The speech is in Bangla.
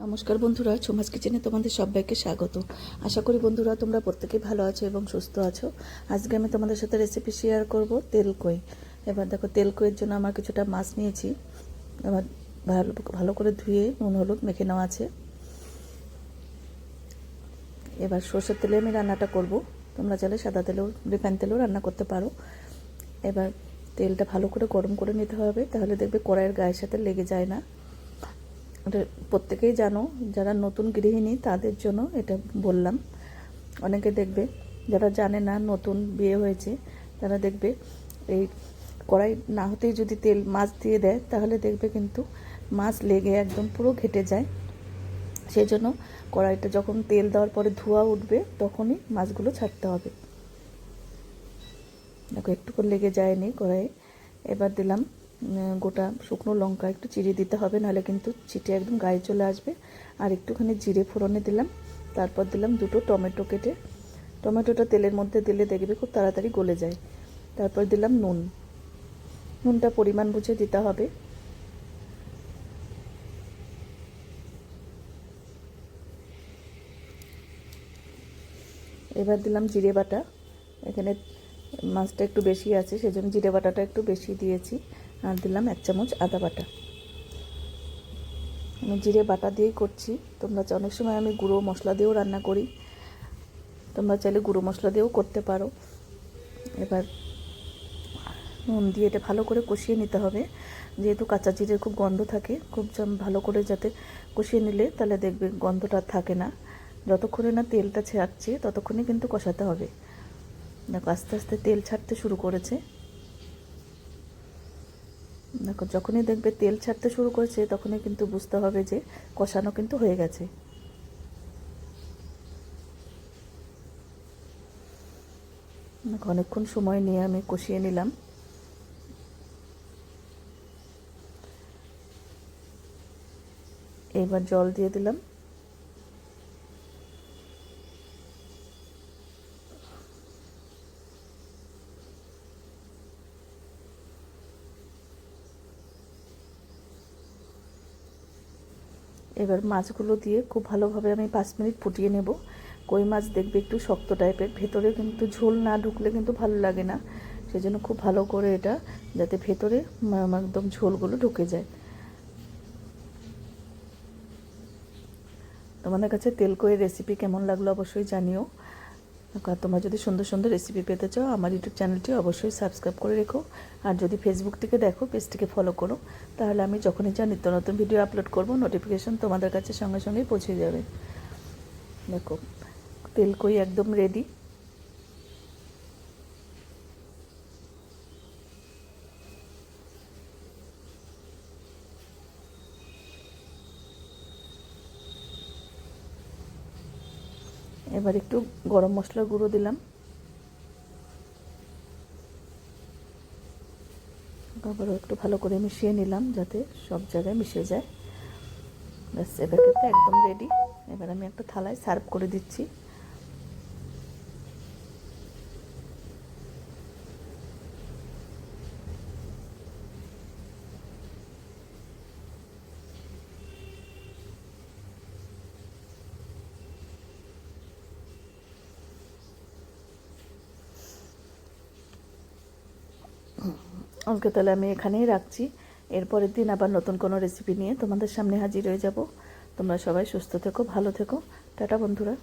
নমস্কার বন্ধুরা, ছোমাস কিচেনে তোমাদের সবাইকে স্বাগত। আশা করি বন্ধুরা তোমরা প্রত্যেকেই ভালো আছো এবং সুস্থ আছো। আজকে আমি তোমাদের সাথে রেসিপি শেয়ার করব তেলকই। এবার দেখো, তেলকইয়ের জন্য আমার কিছুটা মাছ নিয়েছি। এবার ভালো করে ধুয়ে নুন হলুদ মেখে নেওয়া আছে। এবার সর্ষের তেলে আমি রান্নাটা করব। তোমরা চাইলে সাদা তেলেও রিফাইন তেলেও রান্না করতে পারো। এবার তেলটা ভালো করে গরম করে নিতে হবে, তাহলে দেখবে কড়াইয়ের গায়ের সাথে লেগে যায় না। প্রত্যেকেই জানো, যারা নতুন গৃহিণী তাদের জন্য এটা বললাম। অনেকে দেখবে যারা জানে না, নতুন বিয়ে হয়েছে, তারা দেখবে এই কড়াই না হতেই যদি তেল মাছ দিয়ে দেয়, তাহলে দেখবে কিন্তু মাছ লেগে একদম পুরো ঘেটে যায়। সেই জন্য কড়াইটা যখন তেল দেওয়ার পরে ধোঁয়া উঠবে, তখনই মাছগুলো ছাড়তে হবে। দেখো, একটু করে লেগে যায়নি কড়াইয়ে। এবার দিলাম গোটা শুকনো লঙ্কা, একটু চিড়ে দিতে হবে, নাহলে কিন্তু চিটে একদম গায়ে চলে আসবে। আর একটুখানি জিরে ফোড়নে দিলাম। তারপর দিলাম দুটো টমেটো কেটে। টমেটোটা তেলের মধ্যে দিলে দেখবে খুব তাড়াতাড়ি গলে যায়। তারপর দিলাম নুনটা পরিমাণ বুঝে দিতে হবে। এবার দিলাম জিরে বাটা। এখানে মাছটা একটু বেশি আছে, সেজন্য জিরে বাটাটা একটু বেশি দিয়েছি। আর দিলাম 1 চামচ আদা বাটা। আমি জিরে বাটা দিয়েই করছি। তোমরা অনেক সময় আমি গুঁড়ো মশলা দিয়েও রান্না করি, তোমরা চাইলে গুঁড়ো মশলা দিয়েও করতে পারো। এবার নুন দিয়ে এটা ভালো করে কষিয়ে নিতে হবে। যেহেতু কাঁচা জিরের খুব গন্ধ থাকে, খুব ভালো করে যাতে কষিয়ে নিলে তাহলে দেখবে গন্ধটা থাকে না। যতক্ষণে না তেলটা ছাড়ছে ততক্ষণই কিন্তু কষাতে হবে। দেখো, আস্তে আস্তে তেল ছাড়তে শুরু করেছে। দেখো, যখনই দেখবে তেল ছাড়তে শুরু করেছে, তখনই কিন্তু বুঝতে হবে যে কষানো কিন্তু হয়ে গেছে। অনেকক্ষণ সময় নিয়ে আমি কষিয়ে নিলাম। এবার জল দিয়ে দিলাম। এবার মাছগুলো দিয়ে খুব ভালোভাবে আমি 5 মিনিট ফুটিয়ে নেব। কই মাছ দেখবে একটু শক্ত টাইপের, ভেতরে কিন্তু ঝোল না ঢুকলে কিন্তু ভালো লাগে না। সেজন্য খুব ভালো করে এটা, যাতে ভেতরে একদম ঝোলগুলো ঢুকে যায়। তোমাদের কাছে তেলকইয়ের রেসিপি কেমন লাগলো অবশ্যই জানিও। তোমরা যদি সুন্দর সুন্দর রেসিপি পেতে চাও, আমার ইউটিউব চ্যানেলটি অবশ্যই সাবস্ক্রাইব করে রেখো। আর যদি ফেসবুক থেকে দেখো, পেজটিকে ফলো করো, তাহলে আমি যখনই যা নিত্য নতুন ভিডিও আপলোড করব, নোটিফিকেশন তোমাদের কাছে সঙ্গে সঙ্গেই পৌঁছে যাবে। দেখো, তেলকই একদম রেডি। এবার একটু গরম মশলার গুঁড়ো দিলাম। আবারও একটু ভালো করে মিশিয়ে নিলাম, যাতে সব জায়গায় মিশে যায়। ব্যাস, এবার কিন্তু একদম রেডি। এবার আমি একটা থালায় সার্ভ করে দিচ্ছি। আজকে তাহলে আমি এখানেই রাখছি। এরপরের দিন আবার নতুন কোনো রেসিপি নিয়ে তোমাদের সামনে হাজির হয়ে যাব। তোমরা সবাই সুস্থ থেকো, ভালো থেকো। টাটা বন্ধুরা।